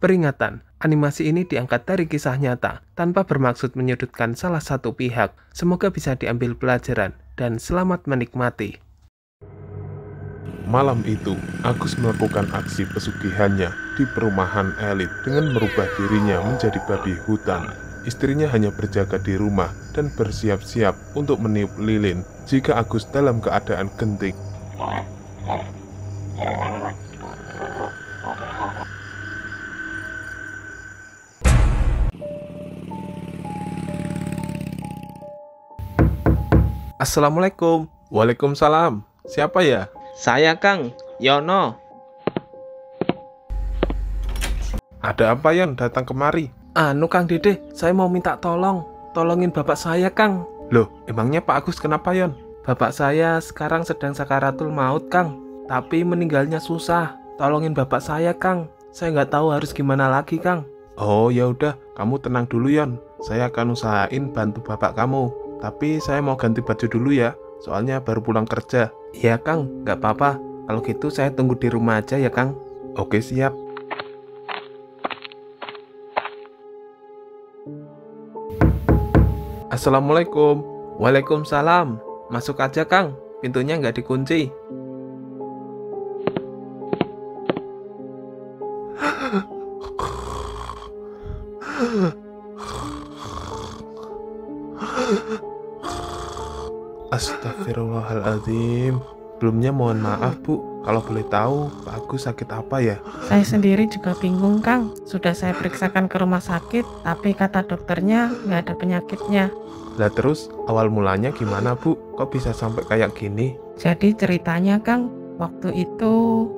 Peringatan, animasi ini diangkat dari kisah nyata, tanpa bermaksud menyudutkan salah satu pihak. Semoga bisa diambil pelajaran, dan selamat menikmati. Malam itu, Agus melakukan aksi pesugihannya di perumahan elit dengan merubah dirinya menjadi babi hutan. Istrinya hanya berjaga di rumah dan bersiap-siap untuk meniup lilin jika Agus dalam keadaan genting. Assalamualaikum. Waalaikumsalam. Siapa ya? Saya Kang Yono. Ada apa Yon datang kemari? Kang Dede, saya mau minta tolong. Tolongin bapak saya, Kang. Loh, emangnya Pak Agus kenapa Yon? Bapak saya sekarang sedang sakaratul maut, Kang. Tapi meninggalnya susah. Tolongin bapak saya, Kang. Saya nggak tahu harus gimana lagi, Kang. Oh ya udah, kamu tenang dulu Yon. Saya akan usahain bantu bapak kamu. Tapi saya mau ganti baju dulu ya, soalnya baru pulang kerja. Iya, Kang, nggak apa-apa. Kalau gitu saya tunggu di rumah aja ya, Kang. Oke, siap. Assalamualaikum. Waalaikumsalam. Masuk aja, Kang. Pintunya nggak dikunci. Astagfirullahaladzim. Sebelumnya mohon maaf Bu, kalau boleh tahu Pak Agus sakit apa ya? Saya sendiri juga bingung Kang. Sudah saya periksakan ke rumah sakit, tapi kata dokternya nggak ada penyakitnya. Lah terus awal mulanya gimana Bu? Kok bisa sampai kayak gini? Jadi ceritanya Kang, waktu itu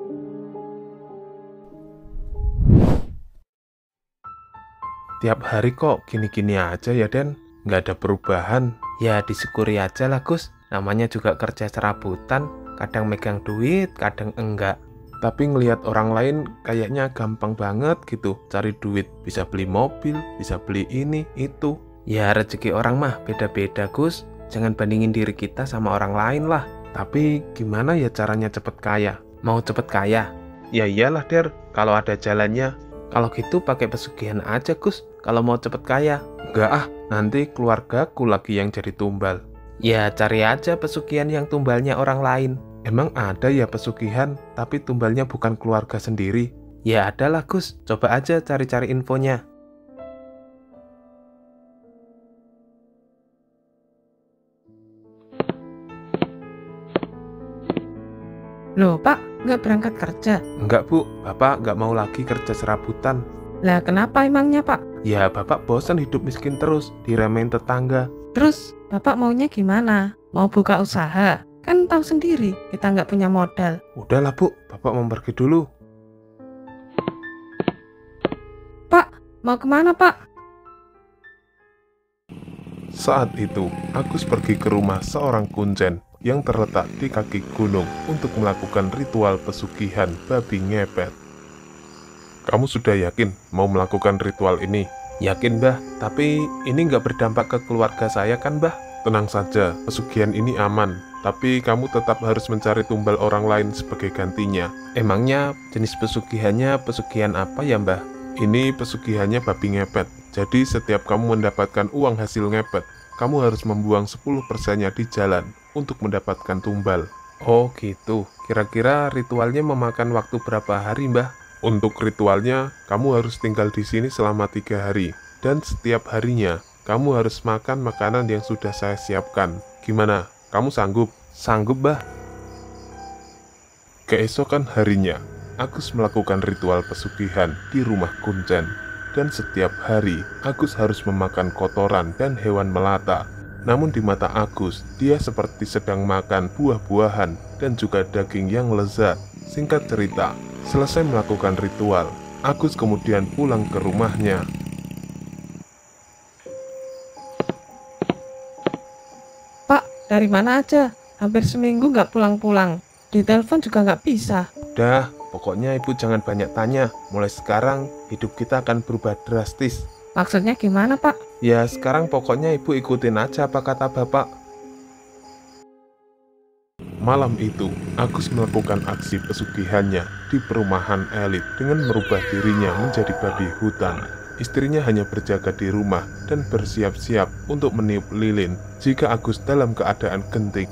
Tiap hari kok gini-gini aja ya Den? Nggak ada perubahan. Ya disyukuri aja lah, Gus. Namanya juga kerja serabutan. Kadang megang duit, kadang enggak. Tapi ngelihat orang lain kayaknya gampang banget gitu cari duit. Bisa beli mobil, bisa beli ini, itu. Ya rezeki orang mah beda-beda, Gus. Jangan bandingin diri kita sama orang lain lah. Tapi gimana ya caranya cepet kaya? Mau cepet kaya? Ya iyalah Der, kalau ada jalannya. Kalau gitu pakai pesugihan aja, Gus. Kalau mau cepet kaya. Enggak ah, nanti keluargaku lagi yang jadi tumbal. Ya cari aja pesugihan yang tumbalnya orang lain. Emang ada ya pesugihan, tapi tumbalnya bukan keluarga sendiri? Ya ada lah, Gus. Coba aja cari-cari infonya. Loh Pak, nggak berangkat kerja? Enggak Bu, Bapak nggak mau lagi kerja serabutan. Lah kenapa emangnya Pak? Ya Bapak bosan hidup miskin terus, diremehin tetangga. Terus Bapak maunya gimana? Mau buka usaha? Kan tahu sendiri, kita nggak punya modal. Udahlah Bu, Bapak mau pergi dulu. Pak, mau kemana Pak? Saat itu, Agus pergi ke rumah seorang kuncen yang terletak di kaki gunung untuk melakukan ritual pesugihan babi ngepet. Kamu sudah yakin mau melakukan ritual ini? Yakin, Mbah. Tapi ini nggak berdampak ke keluarga saya kan, Mbah? Tenang saja, pesugihan ini aman. Tapi kamu tetap harus mencari tumbal orang lain sebagai gantinya. Emangnya jenis pesugihannya pesugihan apa ya, Mbah? Ini pesugihannya babi ngepet. Jadi setiap kamu mendapatkan uang hasil ngepet, kamu harus membuang 10%-nya di jalan untuk mendapatkan tumbal. Oh gitu. Kira-kira ritualnya memakan waktu berapa hari, Mbah? Untuk ritualnya, kamu harus tinggal di sini selama 3 hari. Dan setiap harinya, kamu harus makan makanan yang sudah saya siapkan. Gimana? Kamu sanggup? Sanggup, Mbah. Keesokan harinya, Agus melakukan ritual pesugihan di rumah kuncen. Dan setiap hari, Agus harus memakan kotoran dan hewan melata. Namun di mata Agus, dia seperti sedang makan buah-buahan dan juga daging yang lezat. Singkat cerita, selesai melakukan ritual, Agus kemudian pulang ke rumahnya. Pak, dari mana aja? Hampir seminggu nggak pulang-pulang. Di telepon juga nggak bisa. Udah, pokoknya ibu jangan banyak tanya. Mulai sekarang, hidup kita akan berubah drastis. Maksudnya gimana Pak? Ya, sekarang pokoknya ibu ikutin aja apa kata bapak. Malam itu, Agus melakukan aksi pesugihannya di perumahan elit dengan merubah dirinya menjadi babi hutan. Istrinya hanya berjaga di rumah dan bersiap-siap untuk meniup lilin jika Agus dalam keadaan genting.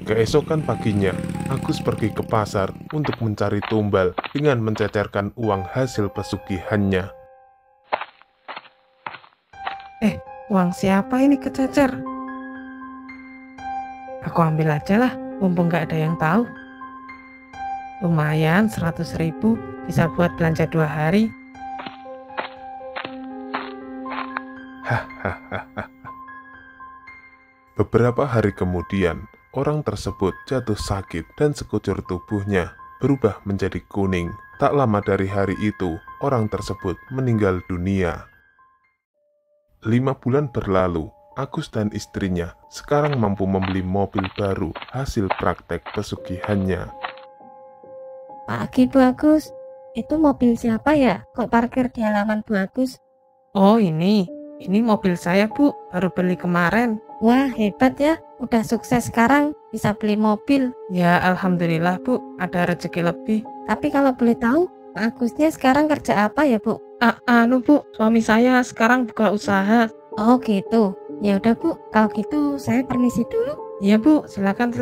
Keesokan paginya, Agus pergi ke pasar untuk mencari tumbal dengan mencecerkan uang hasil pesugihannya. Uang siapa ini kececer? Aku ambil aja lah, mumpung gak ada yang tahu. Lumayan, 100.000 bisa buat belanja 2 hari. Hahaha. Beberapa hari kemudian, orang tersebut jatuh sakit dan sekujur tubuhnya berubah menjadi kuning. Tak lama dari hari itu, orang tersebut meninggal dunia. 5 bulan berlalu, Agus dan istrinya sekarang mampu membeli mobil baru hasil praktek pesugihannya. Pagi Bu Agus, itu mobil siapa ya? Kok parkir di halaman Bu Agus? Oh ini mobil saya Bu, baru beli kemarin. Wah hebat ya, udah sukses sekarang bisa beli mobil. Ya alhamdulillah Bu, ada rezeki lebih. Tapi kalau boleh tahu, Pak Agusnya sekarang kerja apa ya Bu? Anu Bu, suami saya sekarang buka usaha. Oh gitu, ya udah Bu, kalau gitu saya permisi dulu. Ya Bu, silakan.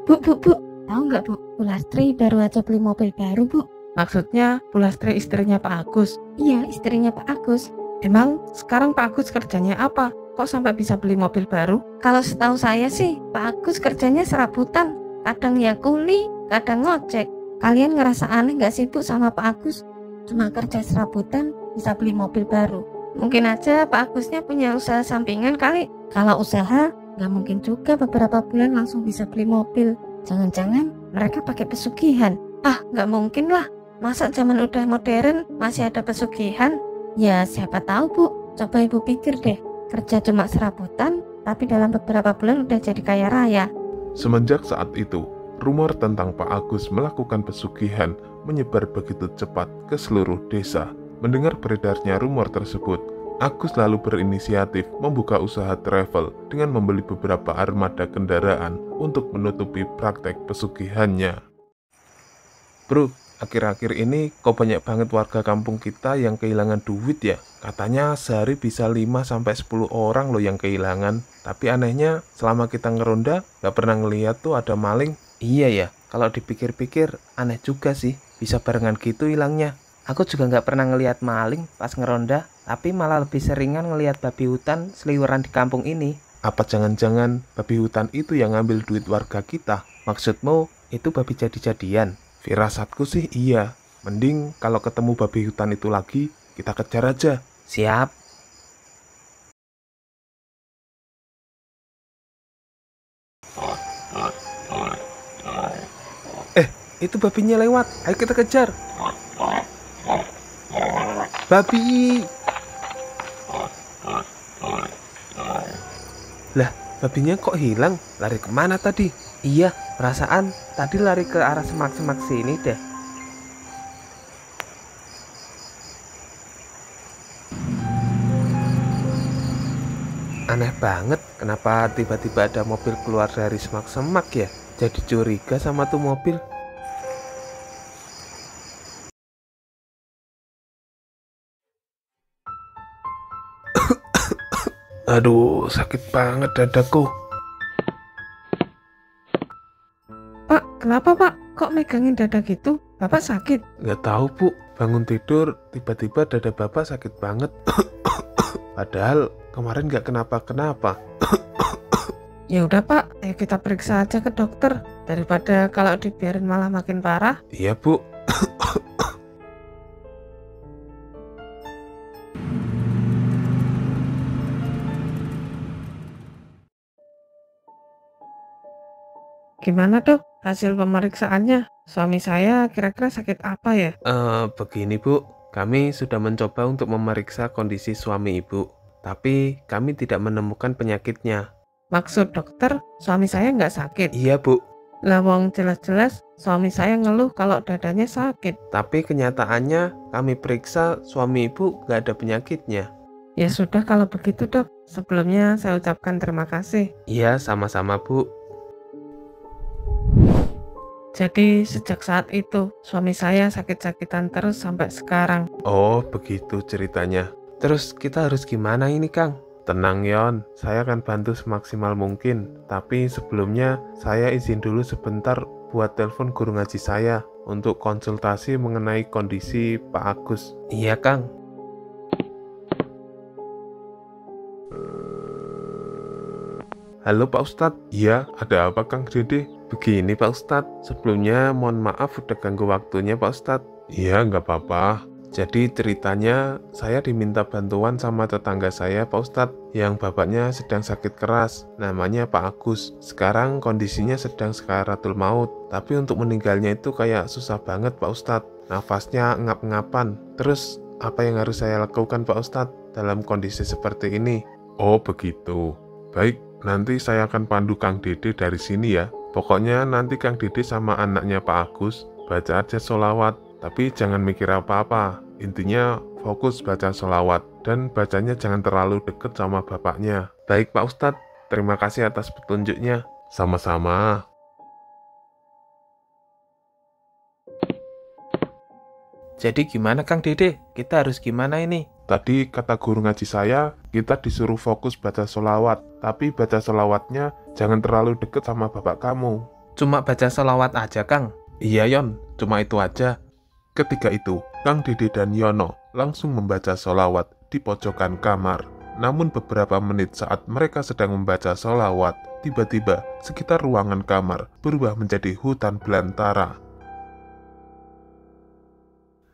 Bu, tahu nggak Bu, Bu Lastri baru aja beli mobil baru Bu. Maksudnya Bu Lastri istrinya Pak Agus? Iya, istrinya Pak Agus. Emang sekarang Pak Agus kerjanya apa? Kok sampai bisa beli mobil baru? Kalau setahu saya sih, Pak Agus kerjanya serabutan. Kadang ya kuli, kadang ngojek. Kalian ngerasa aneh nggak sih Bu sama Pak Agus? Cuma kerja serabutan bisa beli mobil baru. Mungkin aja Pak Agusnya punya usaha sampingan kali. Kalau usaha, nggak mungkin juga beberapa bulan langsung bisa beli mobil. Jangan-jangan mereka pakai pesugihan. Nggak mungkin lah. Masa zaman udah modern masih ada pesugihan? Ya siapa tahu Bu. Coba Ibu pikir deh. Kerja cuma serabutan, tapi dalam beberapa bulan udah jadi kaya raya. Semenjak saat itu, rumor tentang Pak Agus melakukan pesugihan menyebar begitu cepat ke seluruh desa. Mendengar beredarnya rumor tersebut, Agus lalu berinisiatif membuka usaha travel dengan membeli beberapa armada kendaraan untuk menutupi praktek pesugihannya. Bro, akhir-akhir ini kok banyak banget warga kampung kita yang kehilangan duit ya? Katanya sehari bisa 5-10 orang loh yang kehilangan. Tapi anehnya selama kita ngeronda gak pernah ngeliat tuh ada maling. Iya ya, kalau dipikir-pikir aneh juga sih, bisa barengan gitu hilangnya. Aku juga gak pernah ngeliat maling pas ngeronda, tapi malah lebih seringan ngeliat babi hutan seliweran di kampung ini. Apa jangan-jangan babi hutan itu yang ngambil duit warga kita? Maksudmu itu babi jadi-jadian? Firasatku sih iya. Mending kalau ketemu babi hutan itu lagi, kita kejar aja. Siap. Itu babinya lewat. Ayo kita kejar. Babi. Lah, babinya kok hilang? Lari kemana tadi? Iya, perasaan tadi lari ke arah semak-semak sini deh. Aneh banget, kenapa tiba-tiba ada mobil keluar dari semak-semak ya? Jadi curiga sama tuh mobil. Aduh, sakit banget dadaku. Pak, kenapa Pak? Kok megangin dada gitu? Bapak sakit? Nggak tahu Bu, bangun tidur tiba-tiba dada Bapak sakit banget. Padahal kemarin nggak kenapa-kenapa. Ya udah Pak, ayo kita periksa aja ke dokter. Daripada kalau dibiarin malah makin parah. Iya Bu. Gimana Dok? Hasil pemeriksaannya? Suami saya kira-kira sakit apa ya? Begini Bu, kami sudah mencoba untuk memeriksa kondisi suami Ibu, tapi kami tidak menemukan penyakitnya. Maksud dokter, suami saya nggak sakit? Iya Bu, Lah wong jelas-jelas suami saya ngeluh kalau dadanya sakit. Tapi kenyataannya kami periksa suami ibu nggak ada penyakitnya. Ya sudah kalau begitu dok, sebelumnya saya ucapkan terima kasih. Iya, sama-sama Bu. Jadi sejak saat itu suami saya sakit-sakitan terus sampai sekarang. Oh, begitu ceritanya. Terus kita harus gimana ini Kang? Tenang Yon, saya akan bantu semaksimal mungkin. Tapi sebelumnya saya izin dulu sebentar buat telepon guru ngaji saya untuk konsultasi mengenai kondisi Pak Agus. Iya Kang. Halo Pak Ustadz. Iya, ada apa Kang Dede? Begini Pak Ustadz, sebelumnya mohon maaf udah ganggu waktunya Pak Ustadz. Iya, nggak apa-apa. Jadi ceritanya saya diminta bantuan sama tetangga saya Pak Ustadz yang bapaknya sedang sakit keras, namanya Pak Agus. Sekarang kondisinya sedang sakaratul maut, tapi untuk meninggalnya itu kayak susah banget Pak Ustadz. Nafasnya ngap-ngapan. Terus apa yang harus saya lakukan Pak Ustadz dalam kondisi seperti ini? Oh begitu. Baik, nanti saya akan pandu Kang Dede dari sini ya. Pokoknya nanti Kang Dede sama anaknya Pak Agus baca aja sholawat. Tapi jangan mikir apa-apa, intinya fokus baca sholawat, dan bacanya jangan terlalu deket sama bapaknya. Baik Pak Ustadz, terima kasih atas petunjuknya. Sama-sama. Jadi gimana Kang Dede? Kita harus gimana ini? Tadi kata guru ngaji saya, kita disuruh fokus baca sholawat, tapi baca sholawatnya jangan terlalu deket sama bapak kamu. Cuma baca sholawat aja Kang? Iya Yon, cuma itu aja. Ketika itu, Kang Dede dan Yono langsung membaca sholawat di pojokan kamar. Namun beberapa menit saat mereka sedang membaca sholawat, tiba-tiba sekitar ruangan kamar berubah menjadi hutan belantara.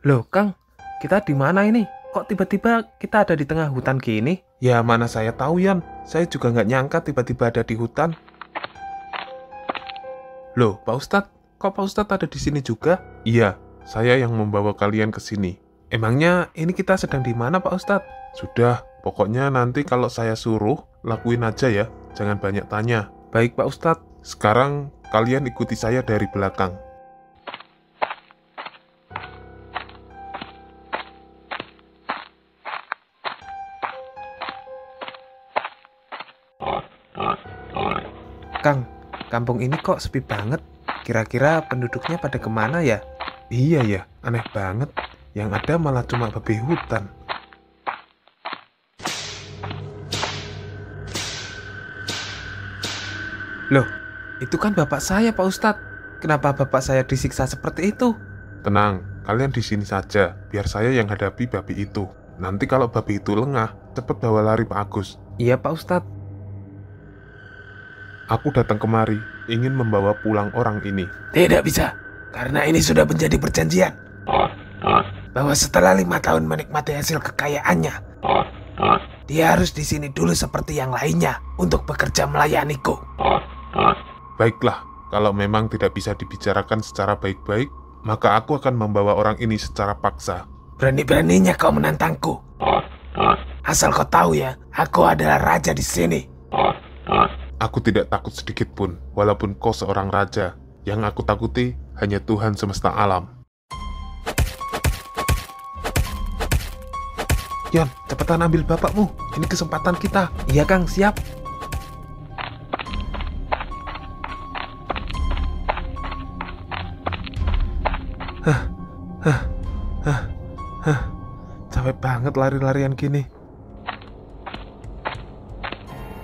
Loh Kang, kita di mana ini? Kok tiba-tiba kita ada di tengah hutan gini? Ya mana saya tahu Yon, saya juga nggak nyangka tiba-tiba ada di hutan. Loh Pak Ustadz, kok Pak Ustadz ada di sini juga? Iya. Saya yang membawa kalian ke sini. Emangnya ini kita sedang di mana Pak Ustadz? Sudah, pokoknya nanti kalau saya suruh, lakuin aja ya. Jangan banyak tanya. Baik Pak Ustadz, sekarang kalian ikuti saya dari belakang. Kang, kampung ini kok sepi banget. Kira-kira penduduknya pada kemana ya? Iya ya, aneh banget. Yang ada malah cuma babi hutan. Loh, itu kan bapak saya Pak Ustadz. Kenapa bapak saya disiksa seperti itu? Tenang, kalian di sini saja, biar saya yang hadapi babi itu. Nanti kalau babi itu lengah, cepat bawa lari Pak Agus. Iya Pak Ustadz. Aku datang kemari, ingin membawa pulang orang ini. Tidak bisa, karena ini sudah menjadi perjanjian. Bahwa setelah 5 tahun menikmati hasil kekayaannya, dia harus di sini dulu seperti yang lainnya untuk bekerja melayaniku. Baiklah, kalau memang tidak bisa dibicarakan secara baik-baik, maka aku akan membawa orang ini secara paksa. Berani-beraninya kau menantangku. Asal kau tahu ya, aku adalah raja di sini. Aku tidak takut sedikit pun, walaupun kau seorang raja. Yang aku takuti hanya Tuhan semesta alam. Yon, cepetan ambil bapakmu. Ini kesempatan kita. Iya Kang, siap. Capek banget lari-larian gini.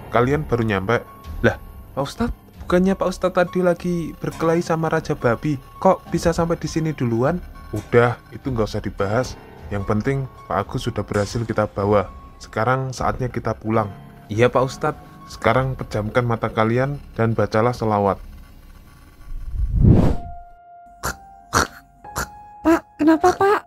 Kalian baru nyampe? Lah, Pak Ustadz, bukannya Pak Ustadz tadi lagi berkelahi sama Raja Babi? Kok bisa sampai di sini duluan? Udah, itu nggak usah dibahas. Yang penting Pak Agus sudah berhasil kita bawa. Sekarang saatnya kita pulang. Iya Pak Ustadz. Sekarang pejamkan mata kalian dan bacalah selawat. Pak, kenapa Pak?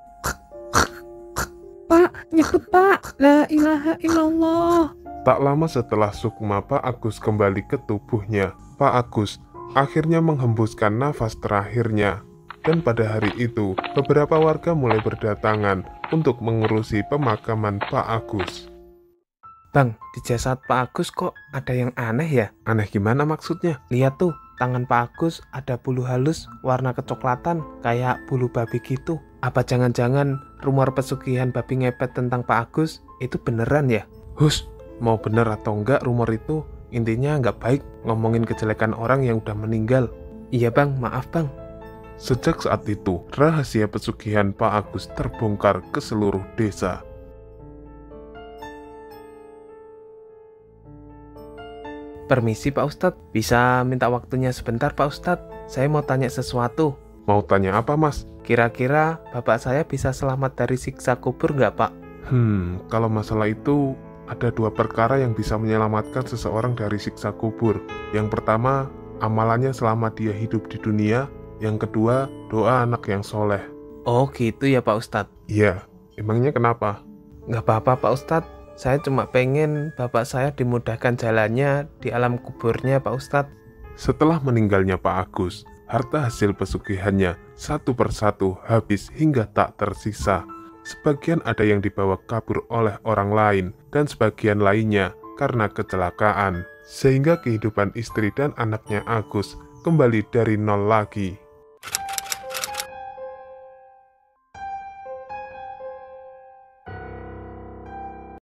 Pak, nyebut Pak. La ilaha illallah. Tak lama setelah sukma Pak Agus kembali ke tubuhnya, Pak Agus akhirnya menghembuskan nafas terakhirnya. Dan pada hari itu, beberapa warga mulai berdatangan untuk mengurusi pemakaman Pak Agus. Bang, di jasad Pak Agus kok ada yang aneh ya? Aneh gimana maksudnya? Lihat tuh, tangan Pak Agus ada bulu halus warna kecoklatan kayak bulu babi gitu. Apa jangan-jangan rumor pesugihan babi ngepet tentang Pak Agus itu beneran ya? Hus, mau bener atau enggak rumor itu, intinya nggak baik ngomongin kejelekan orang yang udah meninggal. Iya bang, maaf bang. Sejak saat itu, rahasia pesugihan Pak Agus terbongkar ke seluruh desa. Permisi Pak Ustadz, bisa minta waktunya sebentar Pak Ustadz? Saya mau tanya sesuatu. Mau tanya apa, Mas? Kira-kira bapak saya bisa selamat dari siksa kubur nggak Pak? Kalau masalah itu, ada 2 perkara yang bisa menyelamatkan seseorang dari siksa kubur. Yang pertama, amalannya selama dia hidup di dunia. Yang kedua, doa anak yang soleh. Oh gitu ya Pak Ustadz. Iya, emangnya kenapa? Nggak apa-apa Pak Ustadz, saya cuma pengen bapak saya dimudahkan jalannya di alam kuburnya Pak Ustadz. Setelah meninggalnya Pak Agus, harta hasil pesugihannya satu persatu habis hingga tak tersisa. Sebagian ada yang dibawa kabur oleh orang lain dan sebagian lainnya karena kecelakaan. Sehingga kehidupan istri dan anaknya Agus kembali dari nol lagi.